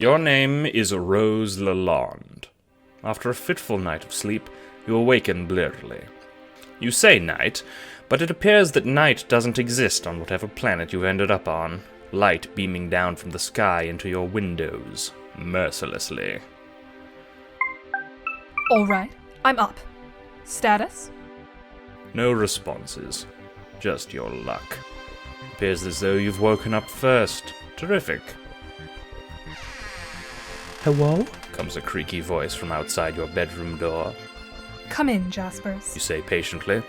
Your name is Rose Lalonde. After a fitful night of sleep, you awaken blearily. You say night, but it appears that night doesn't exist on whatever planet you've ended up on, light beaming down from the sky into your windows, mercilessly. All right, I'm up. Status? No responses. Just your luck. Appears as though you've woken up first. Terrific. Hello? Comes a creaky voice from outside your bedroom door. Come in, Jaspers. You say patiently.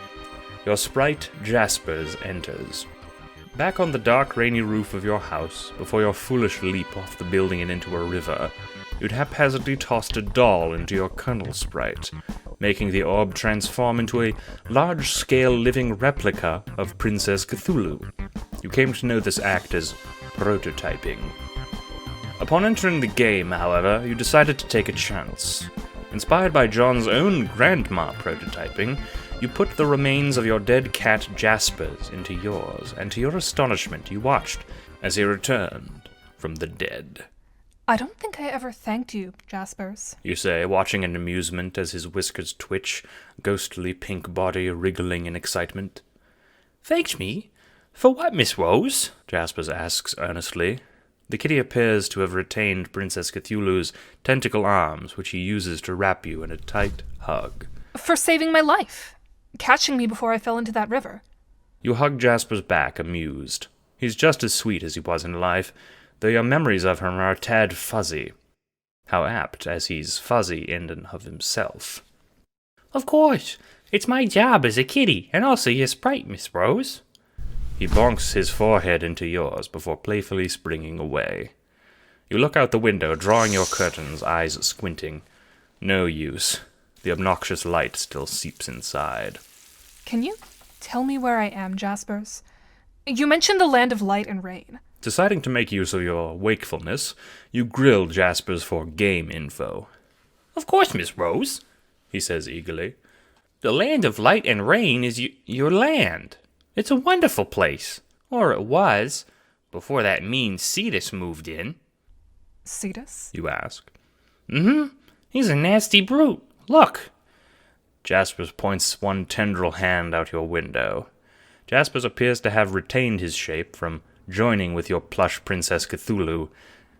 Your sprite, Jaspers, enters. Back on the dark, rainy roof of your house, before your foolish leap off the building and into a river, you'd haphazardly tossed a doll into your kernel sprite, making the orb transform into a large-scale living replica of Princess Cthulhu. You came to know this act as prototyping. Upon entering the game, however, you decided to take a chance. Inspired by John's own grandma prototyping, you put the remains of your dead cat Jaspers into yours, and to your astonishment you watched as he returned from the dead. I don't think I ever thanked you, Jaspers. You say, watching in amusement as his whiskers twitch, ghostly pink body wriggling in excitement. Thanks me? For what, Miss Rose? Jaspers asks earnestly. The kitty appears to have retained Princess Cthulhu's tentacle arms, which he uses to wrap you in a tight hug. For saving my life. Catching me before I fell into that river. You hug Jasper's back, amused. He's just as sweet as he was in life, though your memories of him are a tad fuzzy. How apt, as he's fuzzy in and of himself. Of course. It's my job as a kitty, and also your sprite, Miss Rose. He bonks his forehead into yours before playfully springing away. You look out the window, drawing your curtains, eyes squinting. No use. The obnoxious light still seeps inside. Can you tell me where I am, Jaspers? You mentioned the land of light and rain. Deciding to make use of your wakefulness, you grill Jaspers for game info. Of course, Miss Rose, he says eagerly. The land of light and rain is your land. It's a wonderful place. Or it was, before that mean Cetus moved in. Cetus? You ask. Mm-hmm. He's a nasty brute. Look. Jaspers points one tendril hand out your window. Jaspers appears to have retained his shape from joining with your plush Princess Cthulhu,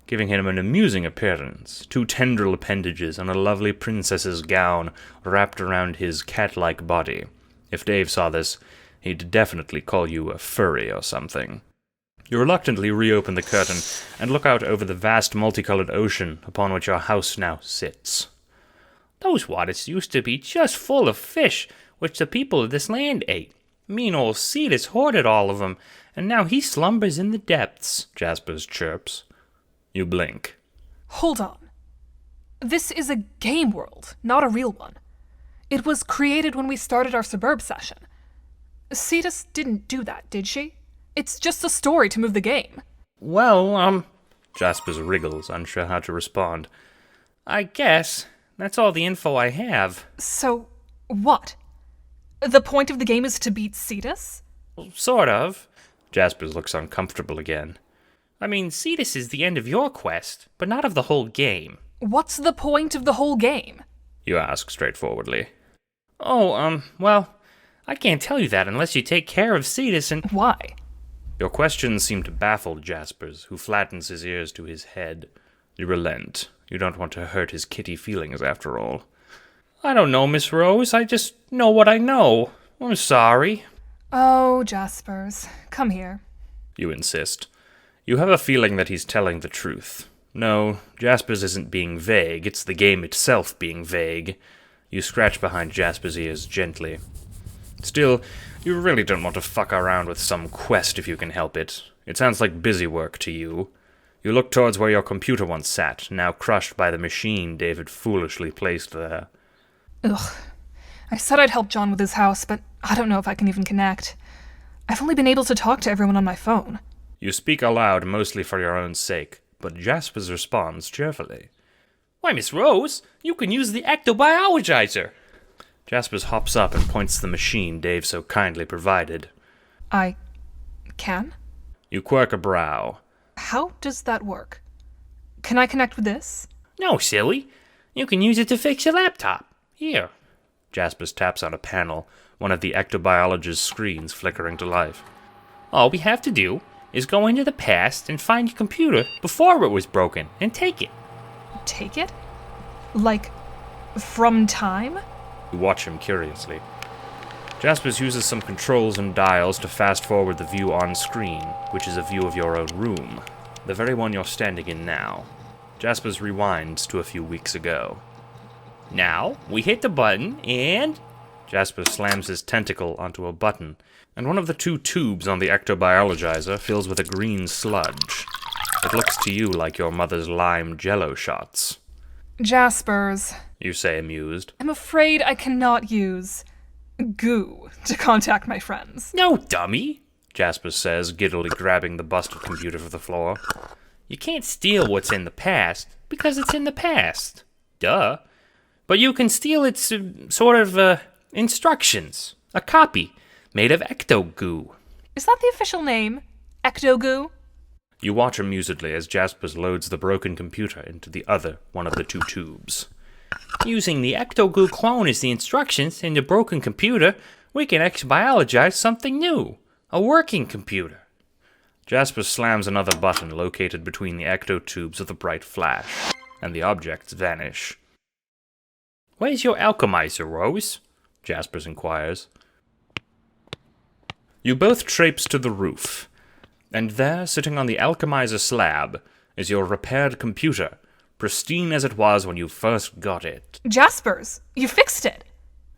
giving him an amusing appearance, 2 tendril appendages and a lovely princess's gown wrapped around his cat-like body. If Dave saw this, he'd definitely call you a furry or something. You reluctantly reopen the curtain and look out over the vast multicolored ocean upon which your house now sits. Those waters used to be just full of fish, which the people of this land ate. Mean old Cetus hoarded all of them, and now he slumbers in the depths, Jaspers chirps. You blink. Hold on. This is a game world, not a real one. It was created when we started our suburb session. Cetus didn't do that, did she? It's just a story to move the game. Well, Jaspers wriggles, unsure how to respond. I guess. That's all the info I have. So, what? The point of the game is to beat Cetus? Sort of. Jaspers looks uncomfortable again. I mean, Cetus is the end of your quest, but not of the whole game. What's the point of the whole game? You ask straightforwardly. Oh, well, I can't tell you that unless you take care of Cetus and... Why? Your questions seem to baffle Jaspers, who flattens his ears to his head. You relent. You don't want to hurt his kitty feelings, after all. I don't know, Miss Rose. I just know what I know. I'm sorry. Oh, Jaspers, come here. You insist. You have a feeling that he's telling the truth. No, Jaspers isn't being vague. It's the game itself being vague. You scratch behind Jasper's ears gently. Still, you really don't want to fuck around with some quest if you can help it. It sounds like busy work to you. You look towards where your computer once sat, now crushed by the machine David foolishly placed there. Ugh. I said I'd help John with his house, but I don't know if I can even connect. I've only been able to talk to everyone on my phone. You speak aloud mostly for your own sake, but Jaspers responds cheerfully. Why, Miss Rose, you can use the ectobiologizer. Jaspers hops up and points to the machine Dave so kindly provided. I can? You quirk a brow. How does that work? Can I connect with this? No, silly. You can use it to fix your laptop. Here. Jaspers taps on a panel, one of the ectobiologist's screens flickering to life. All we have to do is go into the past and find your computer before it was broken and take it. Take it? Like, from time? You watch him curiously. Jaspers uses some controls and dials to fast-forward the view on screen, which is a view of your own room, the very one you're standing in now. Jaspers rewinds to a few weeks ago. Now, we hit the button and... Jasper slams his tentacle onto a button, and one of the 2 tubes on the ectobiologizer fills with a green sludge. It looks to you like your mother's lime jello shots. Jaspers, You say, amused. I'm afraid I cannot use goo to contact my friends. No, dummy. Jasper says, giddily grabbing the busted computer from the floor. You can't steal what's in the past because it's in the past. Duh. But you can steal its instructions. A copy made of ecto-goo. Is that the official name? Ecto-goo? You watch amusedly as Jaspers loads the broken computer into the other one of the 2 tubes. Using the ecto-goo clone as the instructions in the broken computer, we can ex-biologize something new. A working computer. Jasper slams another button located between the ecto tubes with a bright flash, and the objects vanish. Where's your alchemizer, Rose? Jaspers inquires. You both traipse to the roof, and there, sitting on the alchemizer slab, is your repaired computer, pristine as it was when you first got it. Jaspers, you fixed it.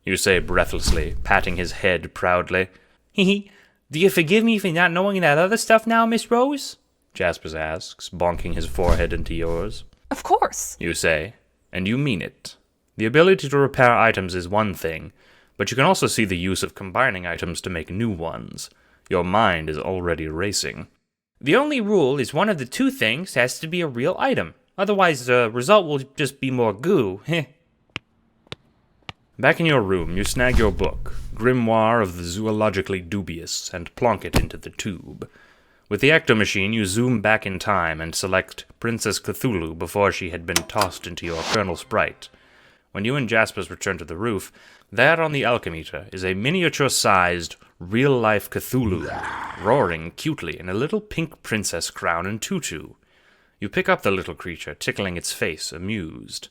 You say breathlessly, patting his head proudly. Hee. Do you forgive me for not knowing that other stuff now, Miss Rose? Jaspers asks, bonking his forehead into yours. Of course. You say, and you mean it. The ability to repair items is one thing, but you can also see the use of combining items to make new ones. Your mind is already racing. The only rule is one of the 2 things has to be a real item. Otherwise, the result will just be more goo. Back in your room, you snag your book, Grimoire of the Zoologically Dubious, and plonk it into the tube. With the ectomachine, you zoom back in time and select Princess Cthulhu before she had been tossed into your Colonel Sprite. When you and Jaspers return to the roof, there on the alchemeter is a miniature-sized, real-life Cthulhu, roaring cutely in a little pink princess crown and tutu. You pick up the little creature, tickling its face, amused.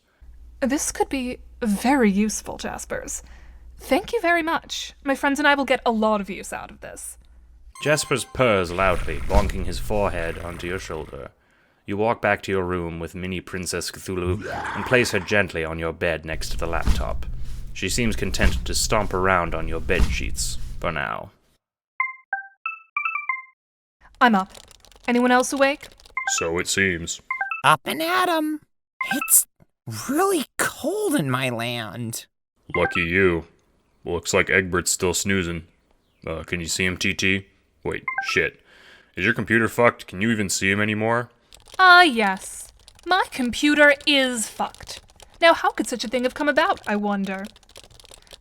This could be very useful, Jaspers. Thank you very much. My friends and I will get a lot of use out of this. Jaspers purrs loudly, bonking his forehead onto your shoulder. You walk back to your room with mini Princess Cthulhu and place her gently on your bed next to the laptop. She seems content to stomp around on your bed sheets, for now. I'm up. Anyone else awake? So it seems. Up and at 'em. It's really cold in my land. Lucky you. Looks like Egbert's still snoozing. Can you see him, TT? Wait, shit. Is your computer fucked? Can you even see him anymore? Yes. My computer is fucked. Now, how could such a thing have come about, I wonder?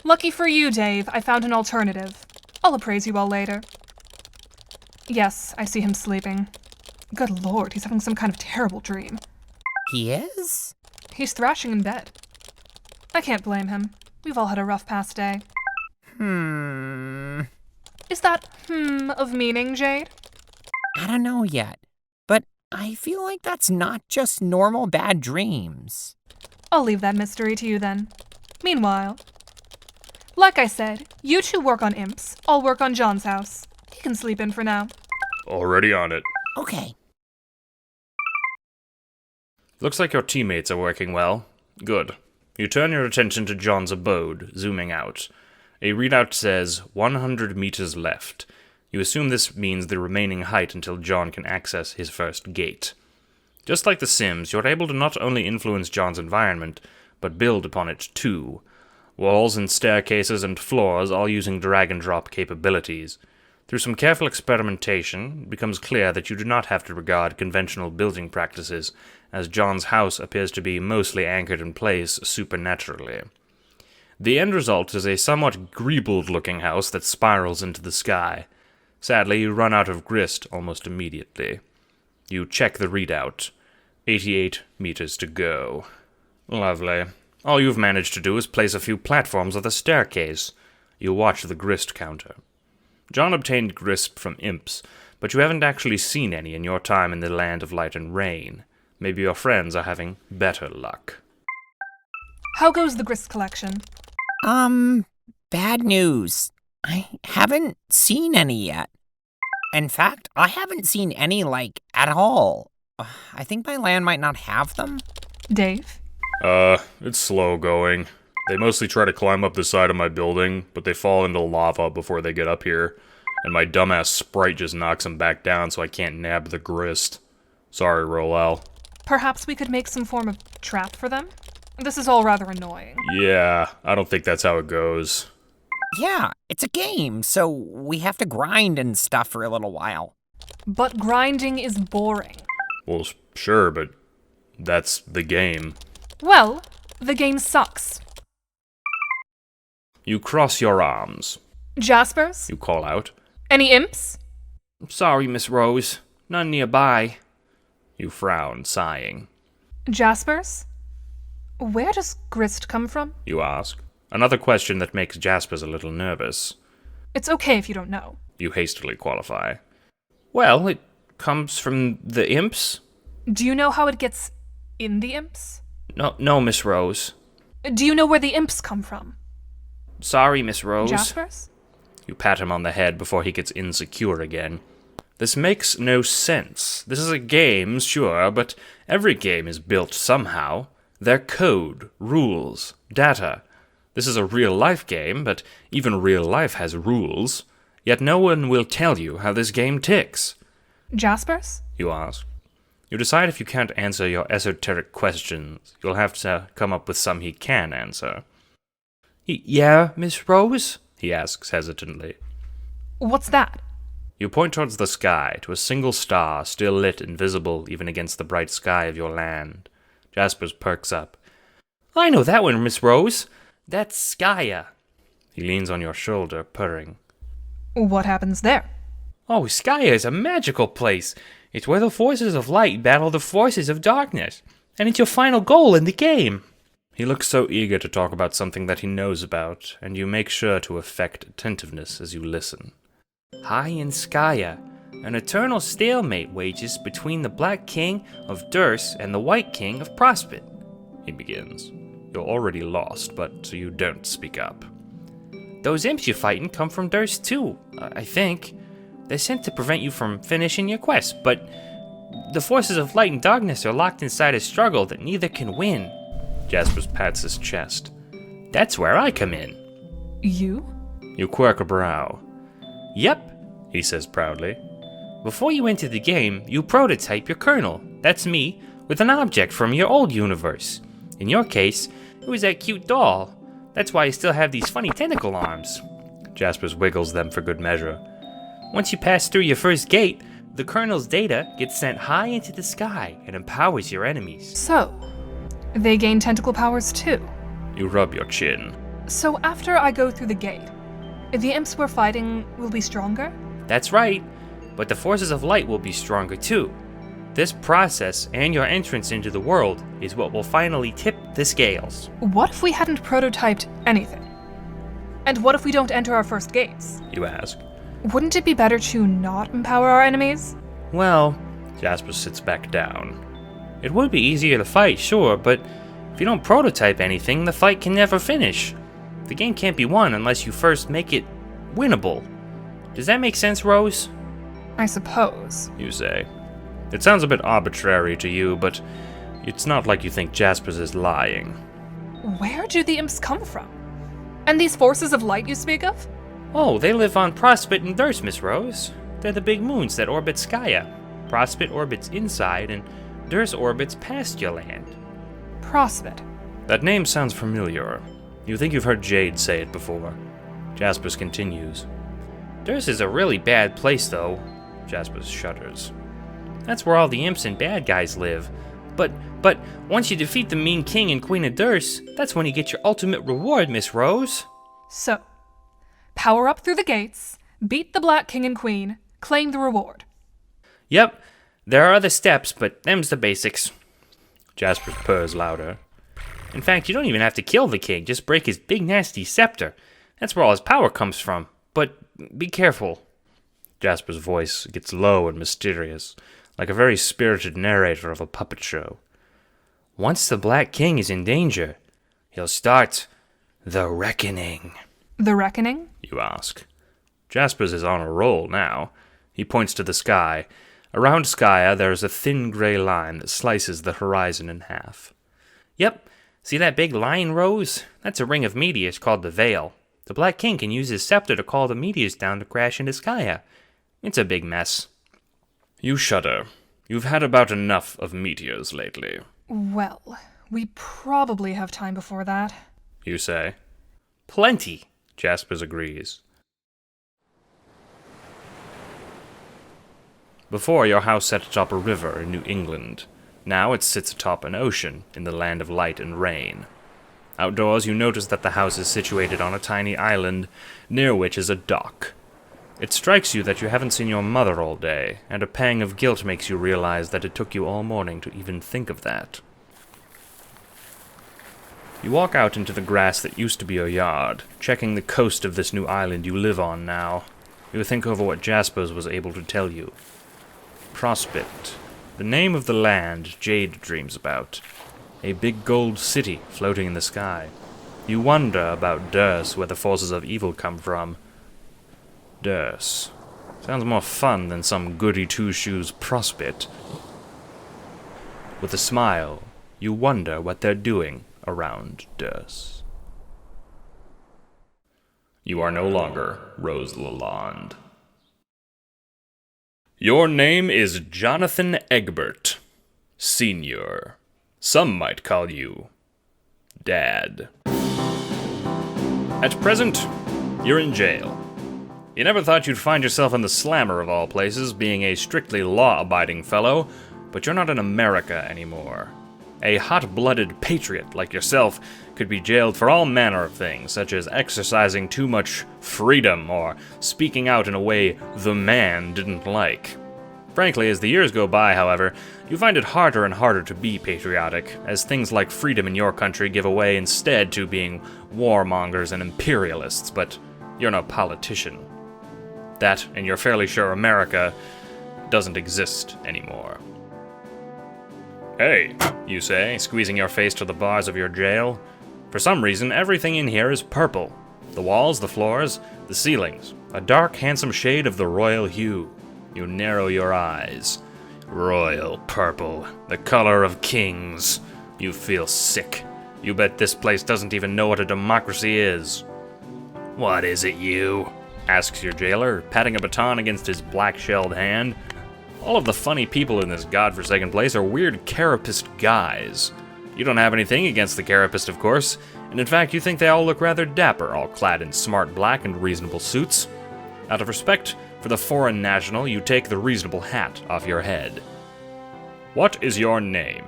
Lucky for you, Dave, I found an alternative. I'll appraise you all later. Yes, I see him sleeping. Good lord, he's having some kind of terrible dream. He is? He's thrashing in bed. I can't blame him. We've all had a rough past day. Is that of meaning, Jade? I don't know yet, but I feel like that's not just normal bad dreams. I'll leave that mystery to you then. Meanwhile, like I said, you 2 work on imps. I'll work on John's house. He can sleep in for now. Already on it. Okay. Looks like your teammates are working well. Good. You turn your attention to John's abode, zooming out. A readout says 100 meters left. You assume this means the remaining height until John can access his first gate. Just like The Sims, you're able to not only influence John's environment, but build upon it too. Walls and staircases and floors all using drag-and-drop capabilities. Through some careful experimentation, it becomes clear that you do not have to regard conventional building practices, as John's house appears to be mostly anchored in place supernaturally. The end result is a somewhat greebled-looking house that spirals into the sky. Sadly, you run out of grist almost immediately. You check the readout. 88 meters to go. Lovely. All you've managed to do is place a few platforms of the staircase. You watch the grist counter. John obtained grist from imps, but you haven't actually seen any in your time in the land of light and rain. Maybe your friends are having better luck. How goes the grist collection? Bad news. I haven't seen any yet. In fact, I haven't seen any, at all. I think my land might not have them. Dave? It's slow going. They mostly try to climb up the side of my building, but they fall into lava before they get up here, and my dumbass sprite just knocks them back down so I can't nab the grist. Sorry, Rolal. Perhaps we could make some form of trap for them? This is all rather annoying. Yeah, I don't think that's how it goes. Yeah, it's a game, so we have to grind and stuff for a little while. But grinding is boring. Well, sure, but that's the game. Well, the game sucks. You cross your arms. Jaspers? You call out. Any imps? Sorry, Miss Rose. None nearby. You frown, sighing. Jaspers? Where does grist come from? You ask. Another question that makes Jaspers a little nervous. It's okay if you don't know. You hastily qualify. Well, it comes from the imps. Do you know how it gets in the imps? No, Miss Rose. Do you know where the imps come from? Sorry, Miss Rose. Jaspers? You pat him on the head before he gets insecure again. This makes no sense. This is a game, sure, but every game is built somehow. They're code, rules, data. This is a real-life game, but even real life has rules. Yet no one will tell you how this game ticks. Jaspers? You ask. You decide if you can't answer your esoteric questions, you'll have to come up with some he can answer. Yeah, Miss Rose? He asks hesitantly. What's that? You point towards the sky, to a single star still lit and visible even against the bright sky of your land. Jaspers perks up. I know that one, Miss Rose. That's Skya. He leans on your shoulder, purring. What happens there? Oh, Skya is a magical place. It's where the forces of light battle the forces of darkness. And it's your final goal in the game. He looks so eager to talk about something that he knows about, and you make sure to affect attentiveness as you listen. High in Skya, an eternal stalemate wages between the Black King of Durs and the White King of Prospit. He begins. You're already lost, but you don't speak up. Those imps you're fighting come from Durs too, I think. They're sent to prevent you from finishing your quest, but the forces of light and darkness are locked inside a struggle that neither can win. Jaspers pats his chest. That's where I come in. You? You quirk a brow. Yep, he says proudly. Before you enter the game, you prototype your kernel. That's me, with an object from your old universe. In your case, it was that cute doll. That's why I still have these funny tentacle arms. Jaspers wiggles them for good measure. Once you pass through your first gate, the kernel's data gets sent high into the sky and empowers your enemies. So, they gain tentacle powers too. You rub your chin. So after I go through the gate, the imps we're fighting will be stronger? That's right, but the forces of light will be stronger too. This process and your entrance into the world is what will finally tip the scales. What if we hadn't prototyped anything? And what if we don't enter our first gates? You ask. Wouldn't it be better to not empower our enemies? Well, Jasper sits back down. it would be easier to fight, sure, but if you don't prototype anything, the fight can never finish. The game can't be won unless you first make it winnable. Does that make sense, Rose? I suppose. You say. It sounds a bit arbitrary to you, but it's not like you think Jaspers is lying. Where do the imps come from? And these forces of light you speak of? Oh, they live on Prospit and Durs, Miss Rose. They're the big moons that orbit Skya. Prospit orbits inside, and Durs orbits past your land. Prospit. That name sounds familiar. You think you've heard Jade say it before. Jaspers continues. Durs is a really bad place, though. Jaspers shudders. That's where all the imps and bad guys live. But once you defeat the mean king and queen of Durs, that's when you get your ultimate reward, Miss Rose. So, power up through the gates, beat the Black King and Queen, claim the reward. Yep, there are other steps, but them's the basics. Jasper's purrs louder. In fact, you don't even have to kill the king, just break his big nasty scepter. That's where all his power comes from. But be careful. Jasper's voice gets low and mysterious, like a very spirited narrator of a puppet show. Once the Black King is in danger, he'll start the reckoning. The reckoning? You ask. Jasper's is on a roll now. He points to the sky. Around Skya, there is a thin gray line that slices the horizon in half. Yep. See that big line, Rose? That's a ring of meteors called the Veil. The Black King can use his scepter to call the meteors down to crash into Skya. It's a big mess. You shudder. You've had about enough of meteors lately. Well, we probably have time before that. You say. Plenty. Jaspers agrees. Before, your house sat atop a river in New England. Now it sits atop an ocean in the land of light and rain. Outdoors, you notice that the house is situated on a tiny island, near which is a dock. It strikes you that you haven't seen your mother all day, and a pang of guilt makes you realize that it took you all morning to even think of that. You walk out into the grass that used to be your yard, checking the coast of this new island you live on now. You think over what Jaspers was able to tell you. Prospect, the name of the land Jade dreams about. A big gold city floating in the sky. You wonder about Durst, where the forces of evil come from. Durst. Sounds more fun than some goody-two-shoes prospect. With a smile, you wonder what they're doing around Durst. You are no longer Rose Lalonde. Your name is Jonathan Egbert, Senior. Some might call you Dad. At present, you're in jail. You never thought you'd find yourself in the Slammer of all places, being a strictly law-abiding fellow, but you're not in America anymore. A hot-blooded patriot like yourself could be jailed for all manner of things, such as exercising too much freedom or speaking out in a way the man didn't like. Frankly, as the years go by, however, you find it harder and harder to be patriotic, as things like freedom in your country give way instead to being warmongers and imperialists, but you're no politician. That, and you're fairly sure America doesn't exist anymore. Hey, you say, squeezing your face to the bars of your jail. For some reason, everything in here is purple. The walls, the floors, the ceilings. A dark, handsome shade of the royal hue. You narrow your eyes. Royal purple, the color of kings. You feel sick. You bet this place doesn't even know what a democracy is. What is it, you? Asks your jailer, patting a baton against his black-shelled hand. All of the funny people in this godforsaken place are weird carapist guys. You don't have anything against the carapist, of course, and in fact you think they all look rather dapper, all clad in smart black and reasonable suits. Out of respect for the foreign national, you take the reasonable hat off your head. What is your name?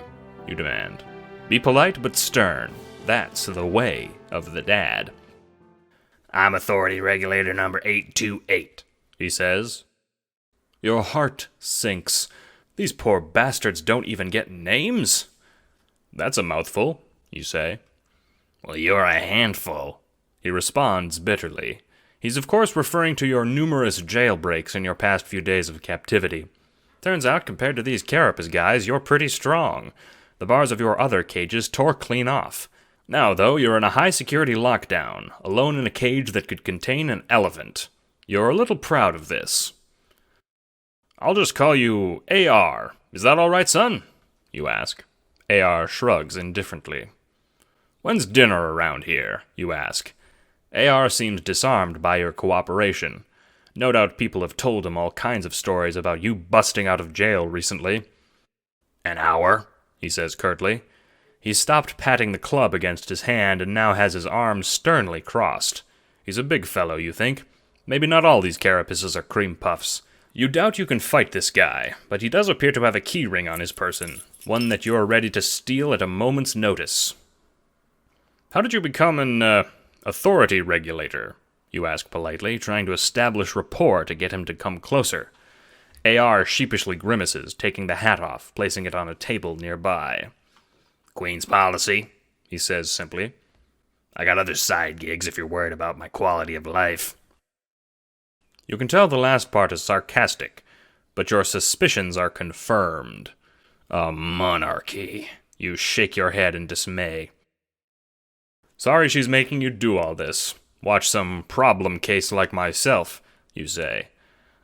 You demand. Be polite but stern. That's the way of the dad. I'm Authority Regulator number 828, he says. Your heart sinks. These poor bastards don't even get names? That's a mouthful, you say. Well, you're a handful, he responds bitterly. He's of course referring to your numerous jailbreaks in your past few days of captivity. Turns out, compared to these Carapace guys, you're pretty strong. The bars of your other cages tore clean off. Now, though, you're in a high-security lockdown, alone in a cage that could contain an elephant. You're a little proud of this. I'll just call you AR. Is that all right, son? You ask. AR shrugs indifferently. When's dinner around here? You ask. AR seems disarmed by your cooperation. No doubt people have told him all kinds of stories about you busting out of jail recently. An hour, he says curtly. He's stopped patting the club against his hand and now has his arms sternly crossed. He's a big fellow, you think. Maybe not all these carapaces are cream puffs. You doubt you can fight this guy, but he does appear to have a key ring on his person, one that you're ready to steal at a moment's notice. How did you become an, authority regulator? You ask politely, trying to establish rapport to get him to come closer. AR sheepishly grimaces, taking the hat off, placing it on a table nearby. Queen's policy, he says simply. I got other side gigs if you're worried about my quality of life. You can tell the last part is sarcastic, but your suspicions are confirmed. A monarchy. You shake your head in dismay. Sorry she's making you do all this. Watch some problem case like myself, you say.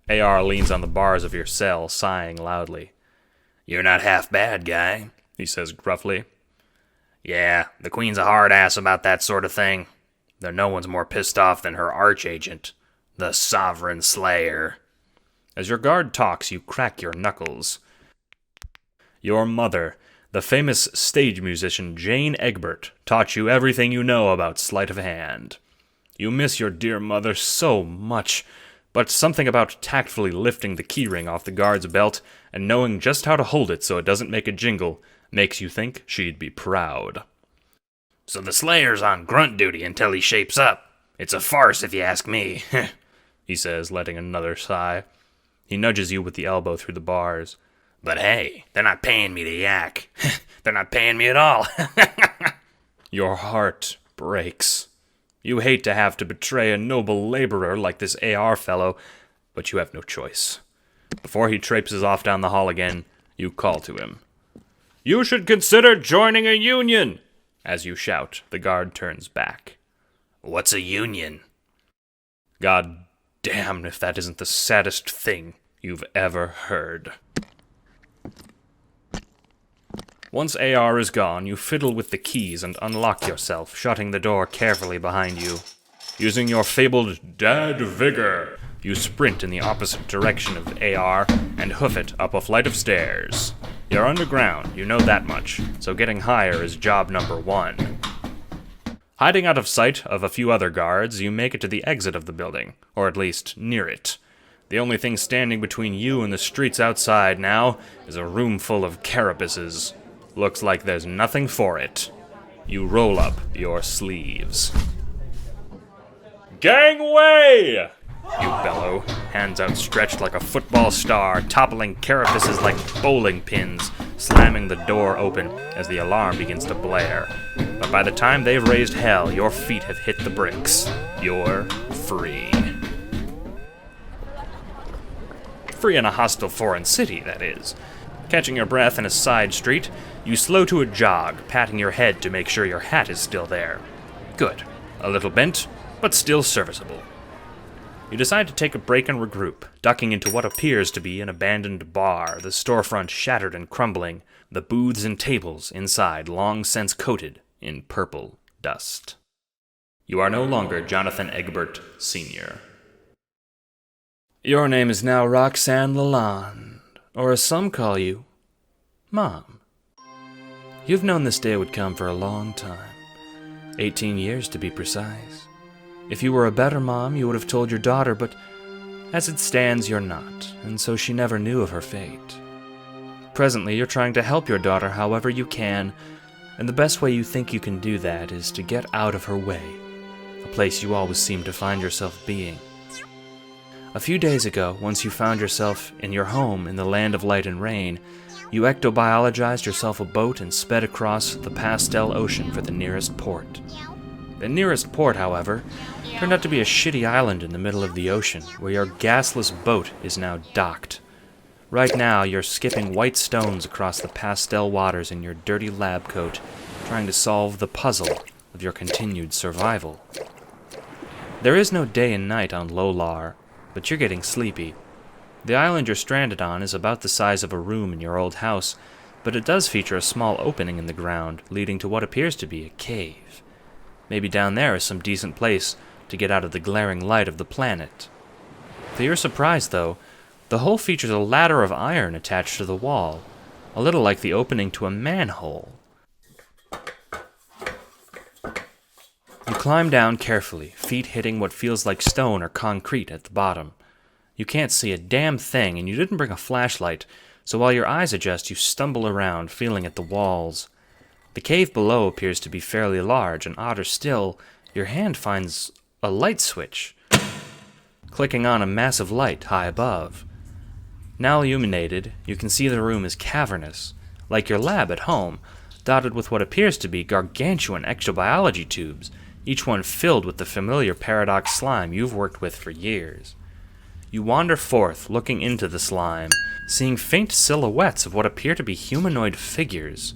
AR leans on the bars of your cell, sighing loudly. You're not half bad, guy, he says gruffly. Yeah, the Queen's a hard ass about that sort of thing. Though no one's more pissed off than her archagent, the Sovereign Slayer. As your guard talks, you crack your knuckles. Your mother, the famous stage musician Jane Egbert, taught you everything you know about sleight of hand. You miss your dear mother so much, but something about tactfully lifting the keyring off the guard's belt and knowing just how to hold it so it doesn't make a jingle makes you think she'd be proud. So the Slayer's on grunt duty until he shapes up. It's a farce if you ask me, he says, letting another sigh. He nudges you with the elbow through the bars. But hey, they're not paying me to yak. They're not paying me at all. Your heart breaks. You hate to have to betray a noble laborer like this AR fellow, but you have no choice. Before he traipses off down the hall again, you call to him. You should consider joining a union! As you shout, the guard turns back. What's a union? God damn if that isn't the saddest thing you've ever heard. Once AR is gone, you fiddle with the keys and unlock yourself, shutting the door carefully behind you. Using your fabled dad vigor, you sprint in the opposite direction of AR and hoof it up a flight of stairs. You're underground, you know that much, so getting higher is job number 1. Hiding out of sight of a few other guards, you make it to the exit of the building, or at least near it. The only thing standing between you and the streets outside now is a room full of carapaces. Looks like there's nothing for it. You roll up your sleeves. Gangway! You bellow, hands outstretched like a football star, toppling carapaces like bowling pins, slamming the door open as the alarm begins to blare. But by the time they've raised hell, your feet have hit the bricks. You're free. Free in a hostile foreign city, that is. Catching your breath in a side street, you slow to a jog, patting your head to make sure your hat is still there. Good. A little bent, but still serviceable. You decide to take a break and regroup, ducking into what appears to be an abandoned bar, the storefront shattered and crumbling, the booths and tables inside long since coated in purple dust. You are no longer Jonathan Egbert, Sr. Your name is now Roxanne Lalonde, or as some call you, Mom. You've known this day would come for a long time. 18 years to be precise. If you were a better mom, you would have told your daughter, but as it stands, you're not, and so she never knew of her fate. Presently, you're trying to help your daughter however you can, and the best way you think you can do that is to get out of her way, a place you always seem to find yourself being. A few days ago, once you found yourself in your home in the land of light and rain, you ectobiologized yourself a boat and sped across the pastel ocean for the nearest port. The nearest port, however, turned out to be a shitty island in the middle of the ocean, where your gasless boat is now docked. Right now, you're skipping white stones across the pastel waters in your dirty lab coat, trying to solve the puzzle of your continued survival. There is no day and night on Lolar, but you're getting sleepy. The island you're stranded on is about the size of a room in your old house, but it does feature a small opening in the ground leading to what appears to be a cave. Maybe down there is some decent place to get out of the glaring light of the planet. To your surprise, though, the hole features a ladder of iron attached to the wall, a little like the opening to a manhole. You climb down carefully, feet hitting what feels like stone or concrete at the bottom. You can't see a damn thing, and you didn't bring a flashlight, so while your eyes adjust, you stumble around, feeling at the walls. The cave below appears to be fairly large, and odder still, your hand finds a light switch, clicking on a massive light high above. Now illuminated, you can see the room is cavernous, like your lab at home, dotted with what appears to be gargantuan ectobiology tubes, each one filled with the familiar paradox slime you've worked with for years. You wander forth, looking into the slime, seeing faint silhouettes of what appear to be humanoid figures.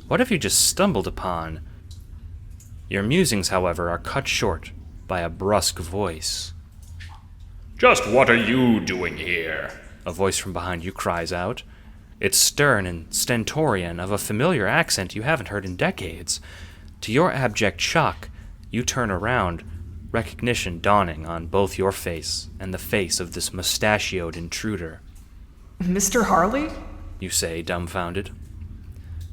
What have you just stumbled upon? Your musings, however, are cut short by a brusque voice. Just what are you doing here? A voice from behind you cries out. It's stern and stentorian, of a familiar accent you haven't heard in decades. To your abject shock, you turn around, recognition dawning on both your face and the face of this mustachioed intruder. Mr. Harley? You say, dumbfounded.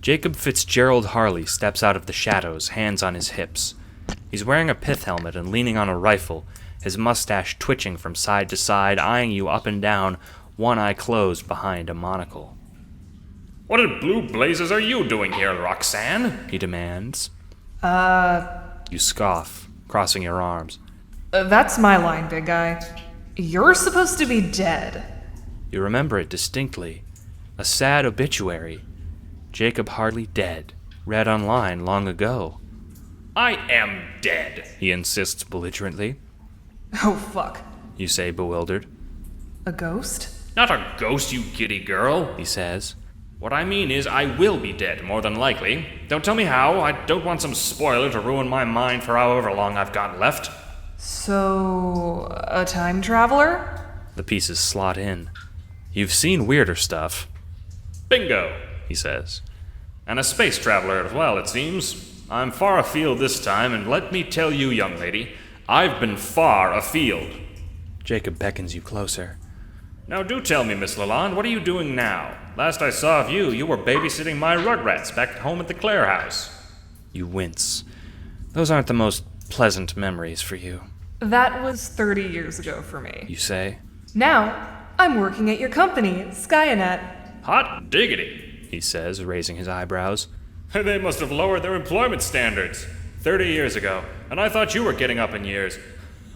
Jacob Fitzgerald Harley steps out of the shadows, hands on his hips. He's wearing a pith helmet and leaning on a rifle, his mustache twitching from side to side, eyeing you up and down, one eye closed behind a monocle. What in blue blazes are you doing here, Roxanne? He demands. You scoff, crossing your arms. That's my line, big guy. You're supposed to be dead. You remember it distinctly. A sad obituary. Jacob Harley dead, read online long ago. I am dead, He insists belligerently. Oh, fuck. You say, bewildered. A ghost? Not a ghost, you giddy girl. He says. What I mean is I will be dead, more than likely. Don't tell me how. I don't want some spoiler to ruin my mind for however long I've got left. So, a time traveler? The pieces slot in. You've seen weirder stuff. Bingo, He says. and a space traveler as well, it seems. I'm far afield this time, and let me tell you, young lady, I've been far afield. Jacob beckons you closer. Now do tell me, Miss Lalonde, what are you doing now? Last I saw of you, you were babysitting my rugrats back home at the Clare house. You wince. Those aren't the most pleasant memories for you, That was 30 years ago for me. you say. Now, I'm working at your company, Skynet. Hot diggity. He says, raising his eyebrows. They must have lowered their employment standards 30 years ago, and I thought you were getting up in years.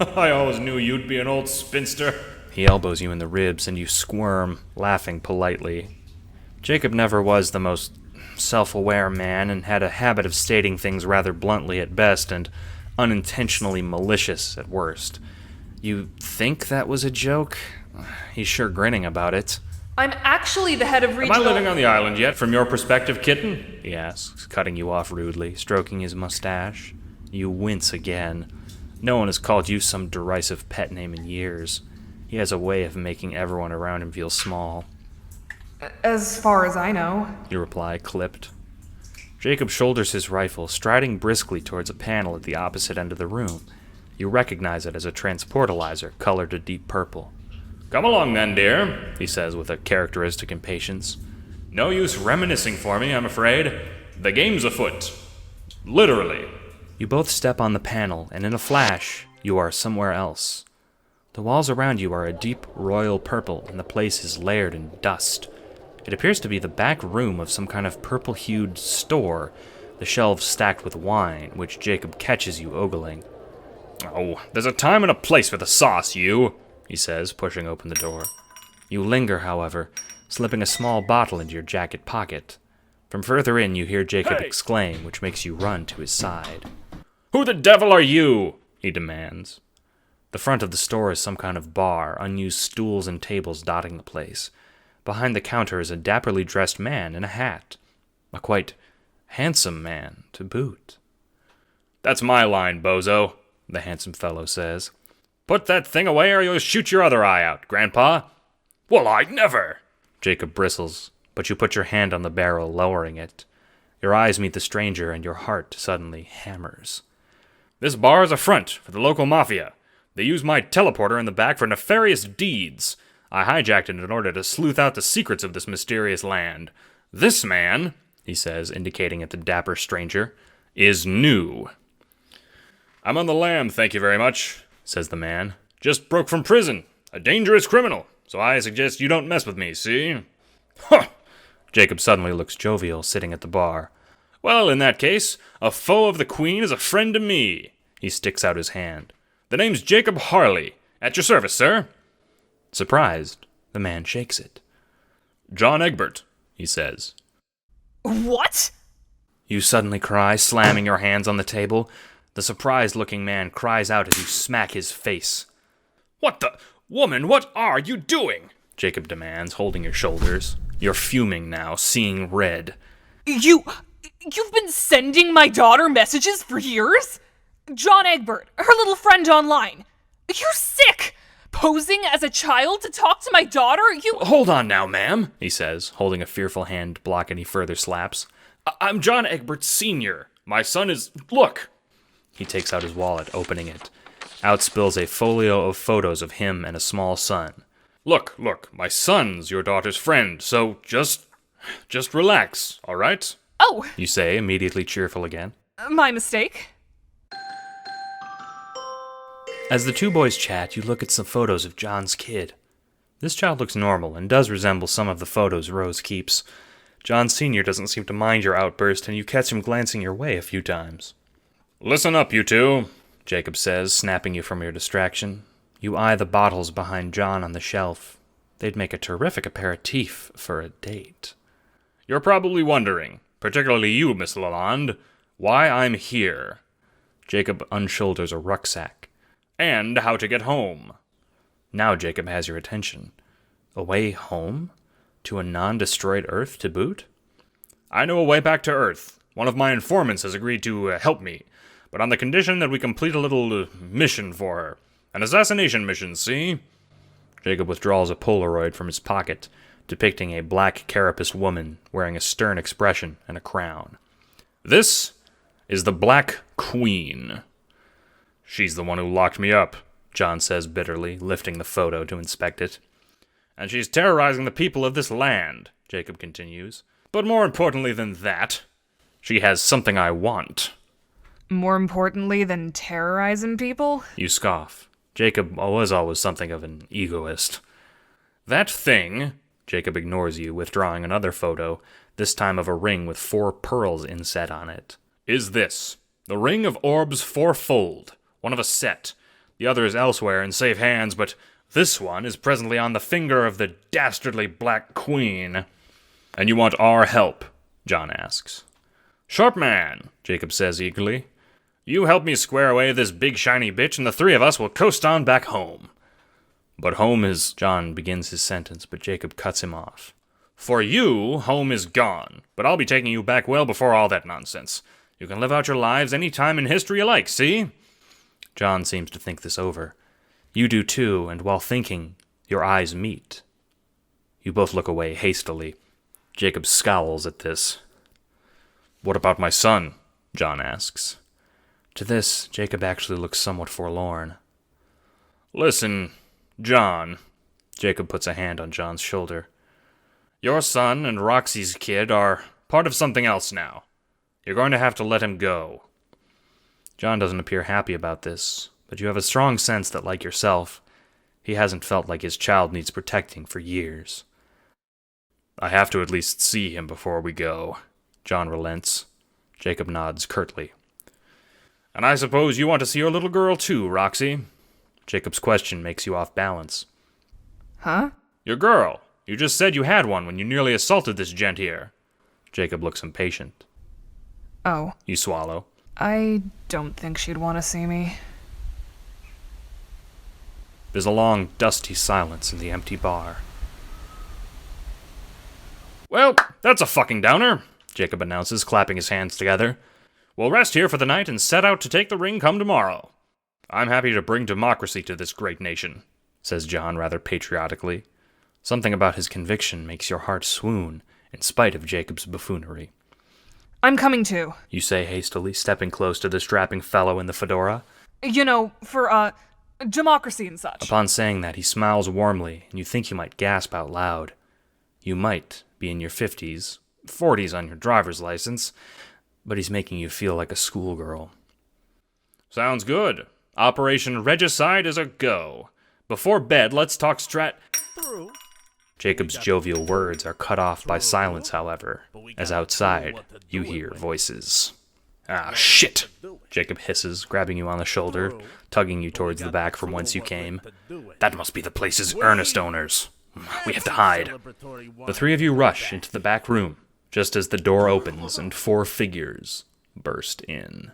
I always knew you'd be an old spinster. He elbows you in the ribs and you squirm, laughing politely. Jacob never was the most self-aware man and had a habit of stating things rather bluntly at best and unintentionally malicious at worst. You think that was a joke? He's sure grinning about it. I'm actually the head of Am regional... I living on the island yet, from your perspective, kitten? He asks, cutting you off rudely, stroking his mustache. You wince again. No one has called you some derisive pet name in years. He has a way of making everyone around him feel small. As far as I know. You reply, clipped. Jacob shoulders his rifle, striding briskly towards a panel at the opposite end of the room. You recognize it as a transportalizer colored a deep purple. Come along then, dear, he says with a characteristic impatience. No use reminiscing for me, I'm afraid. The game's afoot. Literally. You both step on the panel, and in a flash, you are somewhere else. The walls around you are a deep royal purple, and the place is layered in dust. It appears to be the back room of some kind of purple-hued store, the shelves stacked with wine, which Jacob catches you ogling. Oh, there's a time and a place for the sauce, you, he says, pushing open the door. You linger, however, slipping a small bottle into your jacket pocket. From further in, you hear Jacob exclaim, which makes you run to his side. Who the devil are you? He demands. The front of the store is some kind of bar, unused stools and tables dotting the place. Behind the counter is a dapperly dressed man in a hat. A quite handsome man, to boot. That's my line, bozo, the handsome fellow says. Put that thing away or you'll shoot your other eye out, Grandpa. Well, I'd never. Jacob bristles, but you put your hand on the barrel, lowering it. Your eyes meet the stranger and your heart suddenly hammers. This bar is a front for the local mafia. They use my teleporter in the back for nefarious deeds. I hijacked it in order to sleuth out the secrets of this mysterious land. This man, he says, indicating at the dapper stranger, is new. I'm on the lam, thank you very much, says the man. Just broke from prison. A dangerous criminal. So I suggest you don't mess with me, see? Huh! Jacob suddenly looks jovial, sitting at the bar. Well, in that case, a foe of the Queen is a friend to me. He sticks out his hand. The name's Jacob Harley. At your service, sir. Surprised, the man shakes it. John Egbert, he says. What? You suddenly cry, slamming your hands on the table. The surprised-looking man cries out as you smack his face. "What the... Woman, what are you doing?" Jacob demands, holding your shoulders. You're fuming now, seeing red. You've been sending my daughter messages for years? John Egbert, her little friend online. You're sick! Posing as a child to talk to my daughter? Hold on now, ma'am, he says, holding a fearful hand to block any further slaps. I'm John Egbert Sr. My son is... Look! He takes out his wallet, opening it. Out spills a folio of photos of him and a small son. Look, my son's your daughter's friend, so just relax, all right? Oh! You say, immediately cheerful again. My mistake. As the two boys chat, you look at some photos of John's kid. This child looks normal and does resemble some of the photos Rose keeps. John Sr. doesn't seem to mind your outburst, and you catch him glancing your way a few times. Listen up, you two, Jacob says, snapping you from your distraction. You eye the bottles behind John on the shelf. They'd make a terrific aperitif for a date. You're probably wondering, particularly you, Miss Lalonde, why I'm here. Jacob unshoulders a rucksack. And how to get home. Now Jacob has your attention. A way home? To a non-destroyed Earth to boot? I know a way back to Earth. One of my informants has agreed to help me, but on the condition that we complete a little mission for her. An assassination mission, see? Jacob withdraws a Polaroid from his pocket, depicting a black carapaced woman wearing a stern expression and a crown. This is the Black Queen. She's the one who locked me up, John says bitterly, lifting the photo to inspect it. And she's terrorizing the people of this land, Jacob continues. But more importantly than that, she has something I want. More importantly than terrorizing people? You scoff. Jacob was always something of an egoist. That thing, Jacob ignores you, withdrawing another photo, this time of a ring with 4 pearls inset on it, is this. The Ring of Orbs Fourfold. One of a set. The other is elsewhere in safe hands, but this one is presently on the finger of the dastardly Black Queen. And you want our help? John asks. Sharp man, Jacob says eagerly. You help me square away this big shiny bitch, and the 3 of us will coast on back home. But home is... John begins his sentence, but Jacob cuts him off. For you, home is gone, but I'll be taking you back well before all that nonsense. You can live out your lives any time in history you like, see? John seems to think this over. You do too, and while thinking, your eyes meet. You both look away hastily. Jacob scowls at this. What about my son? John asks. To this, Jacob actually looks somewhat forlorn. Listen, John. Jacob puts a hand on John's shoulder. Your son and Roxy's kid are part of something else now. You're going to have to let him go. John doesn't appear happy about this, but you have a strong sense that, like yourself, he hasn't felt like his child needs protecting for years. I have to at least see him before we go. John relents. Jacob nods curtly. And I suppose you want to see your little girl too, Roxy? Jacob's question makes you off balance. Huh? Your girl. You just said you had one when you nearly assaulted this gent here. Jacob looks impatient. Oh. You swallow. I don't think she'd want to see me. There's a long, dusty silence in the empty bar. Well, that's a fucking downer, Jacob announces, clapping his hands together. We'll rest here for the night and set out to take the ring come tomorrow. I'm happy to bring democracy to this great nation, says John rather patriotically. Something about his conviction makes your heart swoon, in spite of Jacob's buffoonery. I'm coming too. You say hastily, stepping close to the strapping fellow in the fedora. You know, for, democracy and such. Upon saying that, he smiles warmly, and you think you might gasp out loud. You might be in your 50s, 40s on your driver's license, but he's making you feel like a schoolgirl. Sounds good. Operation Regicide is a go. Before bed, let's talk Jacob's jovial words are cut off by silence, however, as outside you hear voices. Ah, shit! Jacob hisses, grabbing you on the shoulder, tugging you towards the back from whence you came. That must be the place's earnest owners. We have to hide. The 3 of you rush into the back room. just as the door opens and 4 figures burst in.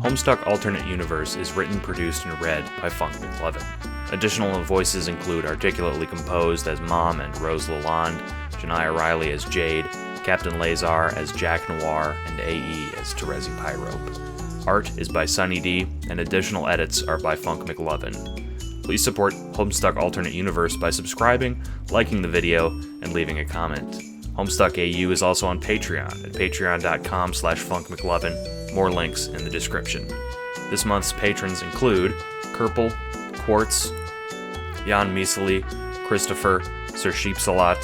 Homestuck Alternate Universe is written, produced, and read by Funk McLovin. Additional voices include Articulately Composed as Mom and Rose Lalonde, Janiyah Riley as Jade, Captain Lazar as Jack Noir, and AE as Terezi Pyrope. Art is by Sunny D, and additional edits are by Funk McLovin. Please support Homestuck Alternate Universe by subscribing, liking the video, and leaving a comment. Homestuck AU is also on Patreon at patreon.com/funkmclovin. More links in the description. This month's patrons include Kerpel, Quartz, Jan Miseli, Christopher, Sir Sheepsalat,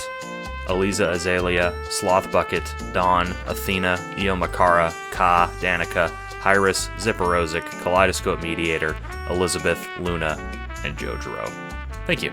Aliza Azalea, Sloth Bucket, Dawn, Athena, Io Makara, Ka, Danica, Hyris, Zipperozic, Kaleidoscope Mediator, Elizabeth, Luna, and Jojo. Thank you.